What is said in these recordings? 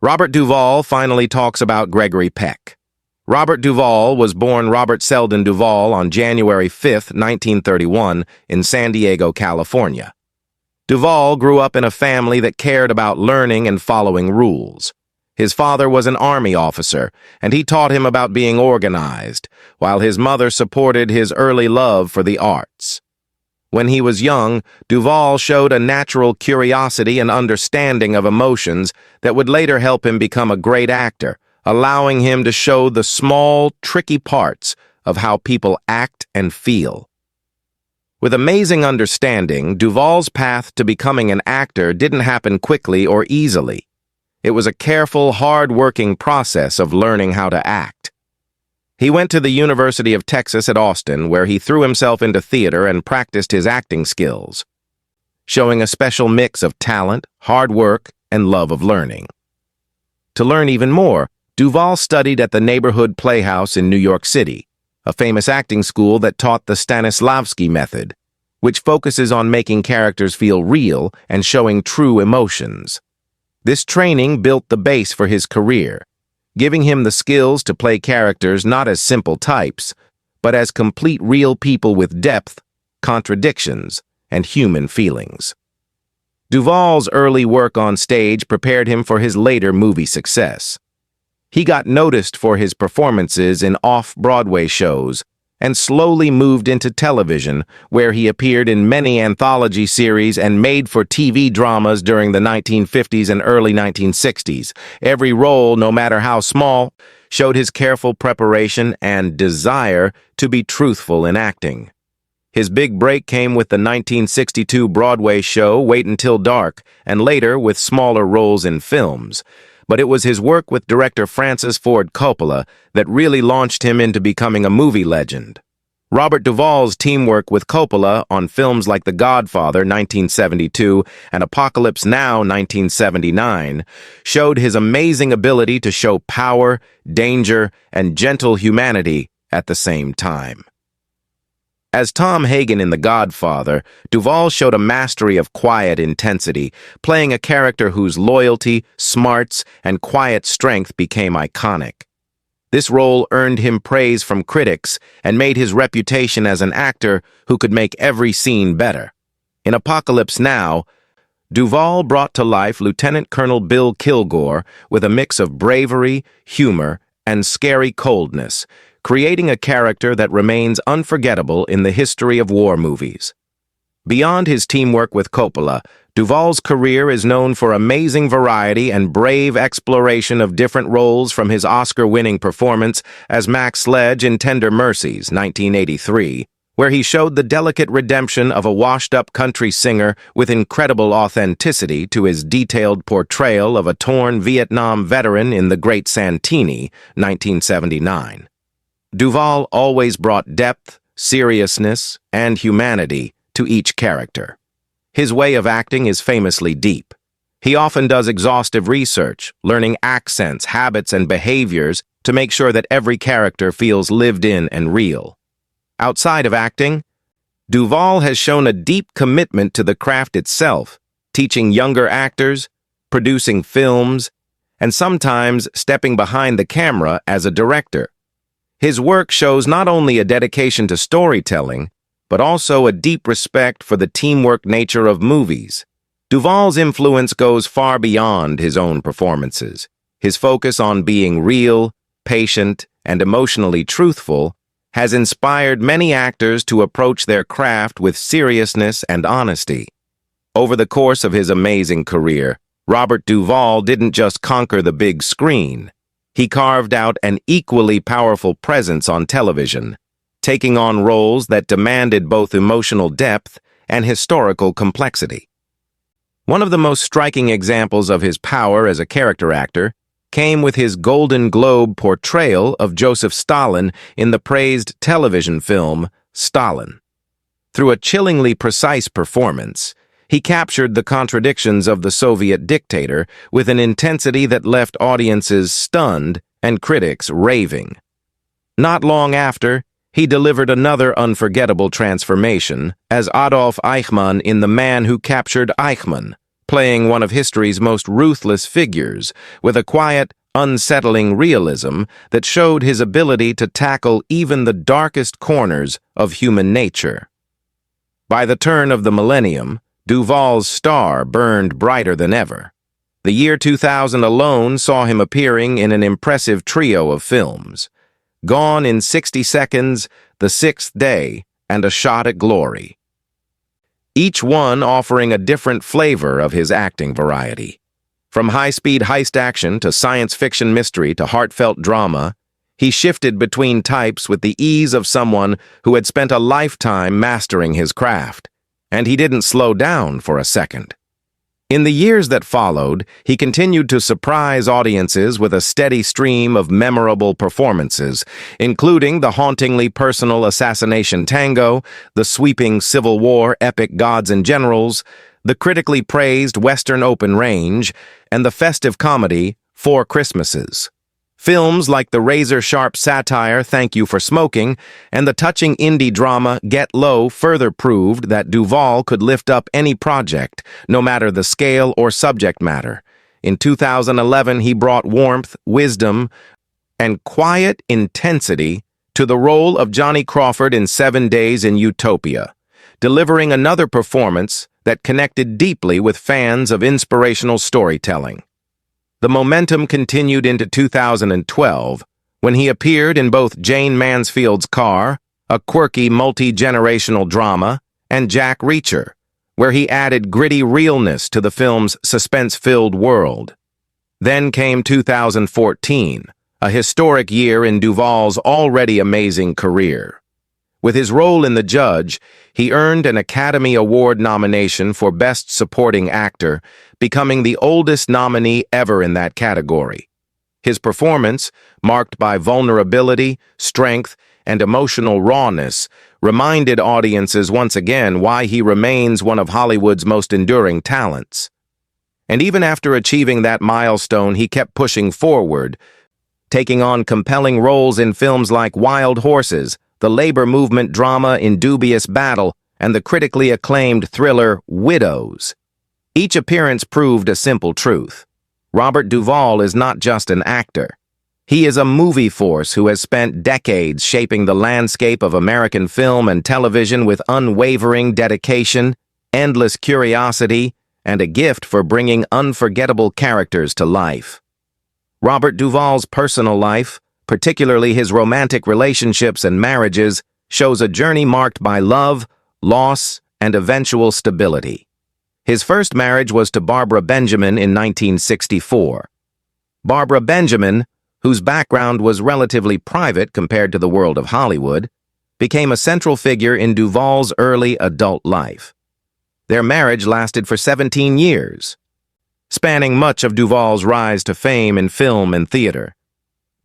Robert Duvall finally talks about Gregory Peck. Robert Duvall was born Robert Selden Duvall on January 5, 1931, in San Diego, California. Duvall grew up in a family that cared about learning and following rules. His father was an Army officer, and he taught him about being organized, while his mother supported his early love for the arts. When he was young, Duvall showed a natural curiosity and understanding of emotions that would later help him become a great actor, allowing him to show the small, tricky parts of how people act and feel. With amazing understanding, Duvall's path to becoming an actor didn't happen quickly or easily. It was a careful, hard-working process of learning how to act. He went to the University of Texas at Austin, where he threw himself into theater and practiced his acting skills, showing a special mix of talent, hard work, and love of learning. To learn even more, Duvall studied at the Neighborhood Playhouse in New York City, a famous acting school that taught the Stanislavski method, which focuses on making characters feel real and showing true emotions. This training built the base for his career, giving him the skills to play characters not as simple types, but as complete real people with depth, contradictions, and human feelings. Duvall's early work on stage prepared him for his later movie success. He got noticed for his performances in off-Broadway shows and slowly moved into television, where he appeared in many anthology series and made-for-TV dramas during the 1950s and early 1960s. Every role, no matter how small, showed his careful preparation and desire to be truthful in acting. His big break came with the 1962 Broadway show Wait Until Dark, and later with smaller roles in films. But it was his work with director Francis Ford Coppola that really launched him into becoming a movie legend. Robert Duvall's teamwork with Coppola on films like The Godfather, 1972, and Apocalypse Now, 1979, showed his amazing ability to show power, danger, and gentle humanity at the same time. As Tom Hagen in The Godfather, Duvall showed a mastery of quiet intensity, playing a character whose loyalty, smarts, and quiet strength became iconic. This role earned him praise from critics and made his reputation as an actor who could make every scene better. In Apocalypse Now, Duvall brought to life Lieutenant Colonel Bill Kilgore with a mix of bravery, humor, and scary coldness, creating a character that remains unforgettable in the history of war movies. Beyond his teamwork with Coppola, Duvall's career is known for amazing variety and brave exploration of different roles, from his Oscar-winning performance as Max Sledge in Tender Mercies, 1983, where he showed the delicate redemption of a washed-up country singer with incredible authenticity, to his detailed portrayal of a torn Vietnam veteran in The Great Santini, 1979. Duvall always brought depth, seriousness, and humanity to each character. His way of acting is famously deep. He often does exhaustive research, learning accents, habits, and behaviors to make sure that every character feels lived in and real. Outside of acting, Duvall has shown a deep commitment to the craft itself, teaching younger actors, producing films, and sometimes stepping behind the camera as a director. His work shows not only a dedication to storytelling, but also a deep respect for the teamwork nature of movies. Duvall's influence goes far beyond his own performances. His focus on being real, patient, and emotionally truthful has inspired many actors to approach their craft with seriousness and honesty. Over the course of his amazing career, Robert Duvall didn't just conquer the big screen. He carved out an equally powerful presence on television, taking on roles that demanded both emotional depth and historical complexity. One of the most striking examples of his power as a character actor came with his Golden Globe portrayal of Joseph Stalin in the praised television film Stalin. Through a chillingly precise performance, he captured the contradictions of the Soviet dictator with an intensity that left audiences stunned and critics raving. Not long after, he delivered another unforgettable transformation as Adolf Eichmann in The Man Who Captured Eichmann, playing one of history's most ruthless figures with a quiet, unsettling realism that showed his ability to tackle even the darkest corners of human nature. By the turn of the millennium, Duvall's star burned brighter than ever. The year 2000 alone saw him appearing in an impressive trio of films: Gone in 60 Seconds, The Sixth Day, and A Shot at Glory. Each one offering a different flavor of his acting variety. From high-speed heist action to science fiction mystery to heartfelt drama, he shifted between types with the ease of someone who had spent a lifetime mastering his craft. And he didn't slow down for a second. In the years that followed, he continued to surprise audiences with a steady stream of memorable performances, including the hauntingly personal Assassination Tango, the sweeping Civil War epic Gods and Generals, the critically praised Western Open Range, and the festive comedy Four Christmases. Films like the razor-sharp satire Thank You for Smoking and the touching indie drama Get Low further proved that Duvall could lift up any project, no matter the scale or subject matter. In 2011, he brought warmth, wisdom, and quiet intensity to the role of Johnny Crawford in 7 Days in Utopia, delivering another performance that connected deeply with fans of inspirational storytelling. The momentum continued into 2012, when he appeared in both Jane Mansfield's Car, a quirky multi-generational drama, and Jack Reacher, where he added gritty realness to the film's suspense-filled world. Then came 2014, a historic year in Duvall's already amazing career. With his role in The Judge, he earned an Academy Award nomination for Best Supporting Actor, becoming the oldest nominee ever in that category. His performance, marked by vulnerability, strength, and emotional rawness, reminded audiences once again why he remains one of Hollywood's most enduring talents. And even after achieving that milestone, he kept pushing forward, taking on compelling roles in films like Wild Horses, the labor movement drama In Dubious Battle, and the critically acclaimed thriller Widows. Each appearance proved a simple truth. Robert Duvall is not just an actor. He is a movie force who has spent decades shaping the landscape of American film and television with unwavering dedication, endless curiosity, and a gift for bringing unforgettable characters to life. Robert Duvall's personal life, particularly his romantic relationships and marriages, shows a journey marked by love, loss, and eventual stability. His first marriage was to Barbara Benjamin in 1964. Barbara Benjamin, whose background was relatively private compared to the world of Hollywood, became a central figure in Duvall's early adult life. Their marriage lasted for 17 years, spanning much of Duvall's rise to fame in film and theater.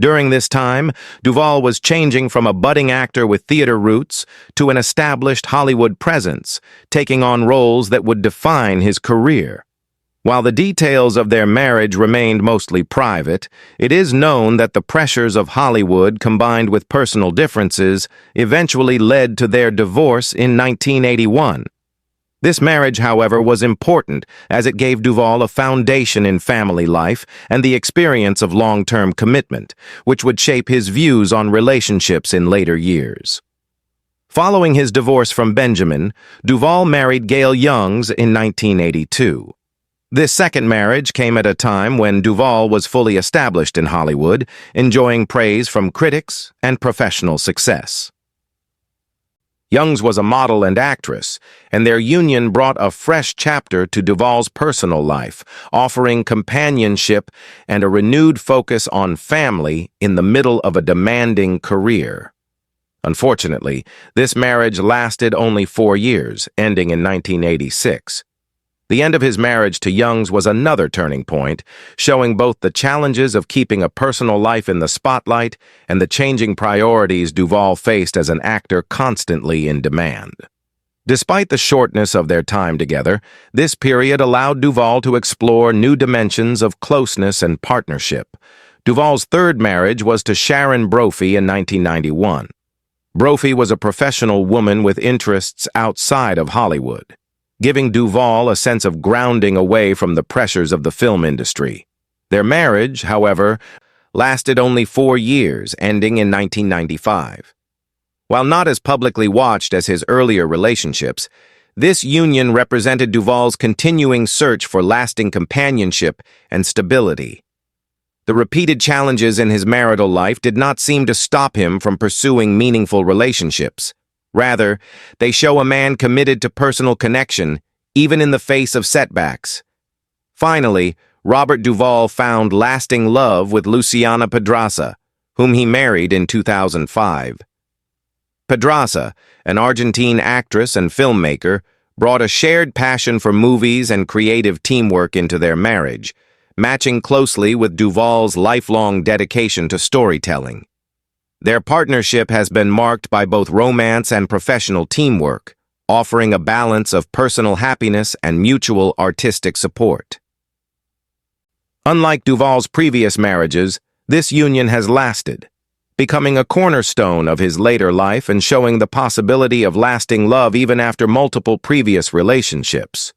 During this time, Duvall was changing from a budding actor with theater roots to an established Hollywood presence, taking on roles that would define his career. While the details of their marriage remained mostly private, it is known that the pressures of Hollywood combined with personal differences eventually led to their divorce in 1981. This marriage, however, was important as it gave Duvall a foundation in family life and the experience of long-term commitment, which would shape his views on relationships in later years. Following his divorce from Benjamin, Duvall married Gail Youngs in 1982. This second marriage came at a time when Duvall was fully established in Hollywood, enjoying praise from critics and professional success. Youngs was a model and actress, and their union brought a fresh chapter to Duvall's personal life, offering companionship and a renewed focus on family in the middle of a demanding career. Unfortunately, this marriage lasted only 4 years, ending in 1986. The end of his marriage to Youngs was another turning point, showing both the challenges of keeping a personal life in the spotlight and the changing priorities Duvall faced as an actor constantly in demand. Despite the shortness of their time together, this period allowed Duvall to explore new dimensions of closeness and partnership. Duvall's third marriage was to Sharon Brophy in 1991. Brophy was a professional woman with interests outside of Hollywood. giving Duvall a sense of grounding away from the pressures of the film industry. Their marriage, however, lasted only 4 years, ending in 1995. While not as publicly watched as his earlier relationships, this union represented Duvall's continuing search for lasting companionship and stability. The repeated challenges in his marital life did not seem to stop him from pursuing meaningful relationships. Rather, they show a man committed to personal connection, even in the face of setbacks. Finally, Robert Duvall found lasting love with Luciana Pedraza, whom he married in 2005. Pedraza, an Argentine actress and filmmaker, brought a shared passion for movies and creative teamwork into their marriage, matching closely with Duvall's lifelong dedication to storytelling. Their partnership has been marked by both romance and professional teamwork, offering a balance of personal happiness and mutual artistic support. Unlike Duvall's previous marriages, this union has lasted, becoming a cornerstone of his later life and showing the possibility of lasting love even after multiple previous relationships.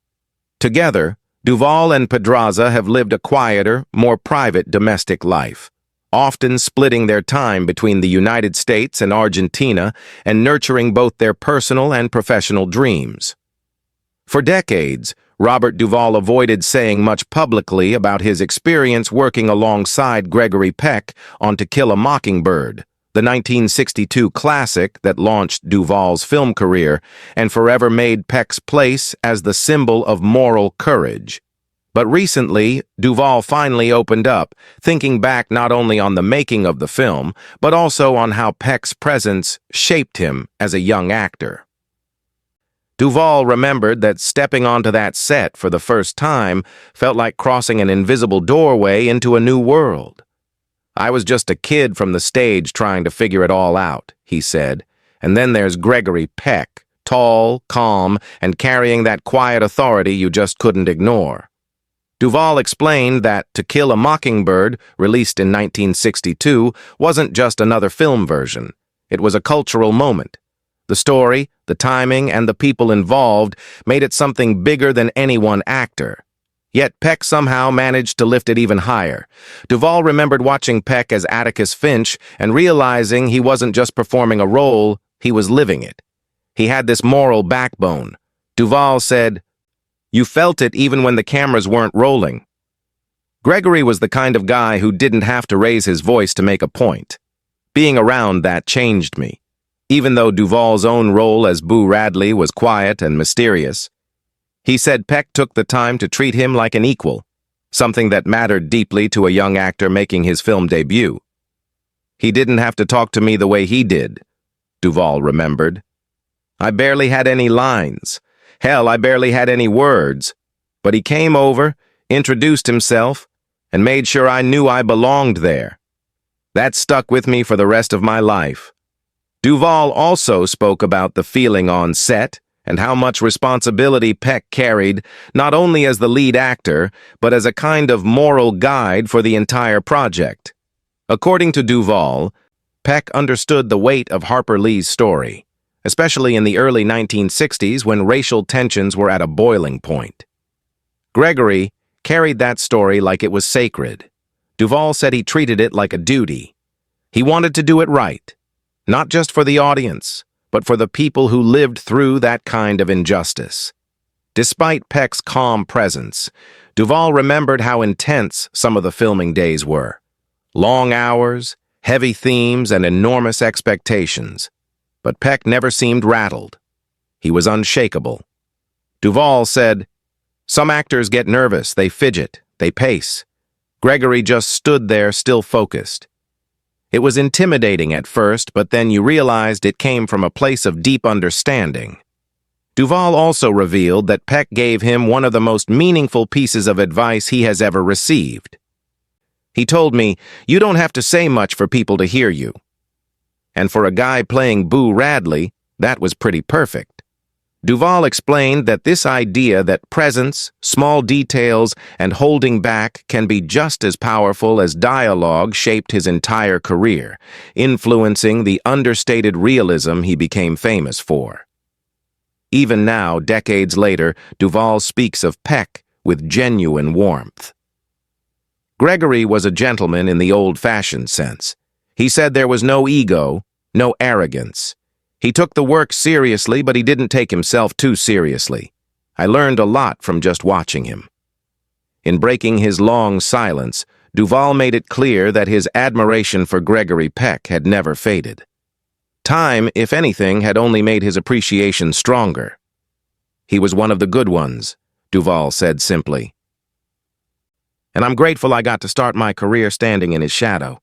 Together, Duvall and Pedraza have lived a quieter, more private domestic life, often splitting their time between the United States and Argentina and nurturing both their personal and professional dreams. For decades, Robert Duvall avoided saying much publicly about his experience working alongside Gregory Peck on To Kill a Mockingbird, the 1962 classic that launched Duvall's film career and forever made Peck's place as the symbol of moral courage. But recently, Duvall finally opened up, thinking back not only on the making of the film, but also on how Peck's presence shaped him as a young actor. Duvall remembered that stepping onto that set for the first time felt like crossing an invisible doorway into a new world. "I was just a kid from the stage trying to figure it all out," he said, "and then there's Gregory Peck, tall, calm, and carrying that quiet authority you just couldn't ignore." Duvall explained that To Kill a Mockingbird, released in 1962, wasn't just another film version. It was a cultural moment. The story, the timing, and the people involved made it something bigger than any one actor. Yet Peck somehow managed to lift it even higher. Duvall remembered watching Peck as Atticus Finch and realizing he wasn't just performing a role, he was living it. He had this moral backbone. Duvall said, "You felt it even when the cameras weren't rolling." Gregory was the kind of guy who didn't have to raise his voice to make a point. Being around that changed me. Even though Duvall's own role as Boo Radley was quiet and mysterious, he said Peck took the time to treat him like an equal, something that mattered deeply to a young actor making his film debut. "He didn't have to talk to me the way he did," Duvall remembered. "I barely had any lines. Hell, I barely had any words. But he came over, introduced himself, and made sure I knew I belonged there. That stuck with me for the rest of my life." Duvall also spoke about the feeling on set and how much responsibility Peck carried, not only as the lead actor, but as a kind of moral guide for the entire project. According to Duvall, Peck understood the weight of Harper Lee's story, especially in the early 1960s when racial tensions were at a boiling point. Gregory carried that story like it was sacred. Duvall said he treated it like a duty. He wanted to do it right. Not just for the audience, but for the people who lived through that kind of injustice. Despite Peck's calm presence, Duvall remembered how intense some of the filming days were. Long hours, heavy themes, and enormous expectations. But Peck never seemed rattled. He was unshakable. Duvall said, "Some actors get nervous, they fidget, they pace. Gregory just stood there still focused. It was intimidating at first, but then you realized it came from a place of deep understanding." Duvall also revealed that Peck gave him one of the most meaningful pieces of advice he has ever received. He told me, "You don't have to say much for people to hear you." And for a guy playing Boo Radley, that was pretty perfect. Duvall explained that this idea that presence, small details, and holding back can be just as powerful as dialogue shaped his entire career, influencing the understated realism he became famous for. Even now, decades later, Duvall speaks of Peck with genuine warmth. Gregory was a gentleman in the old-fashioned sense. He said there was no ego, no arrogance. He took the work seriously, but he didn't take himself too seriously. I learned a lot from just watching him. In breaking his long silence, Duvall made it clear that his admiration for Gregory Peck had never faded. Time, if anything, had only made his appreciation stronger. He was one of the good ones, Duvall said simply. And I'm grateful I got to start my career standing in his shadow.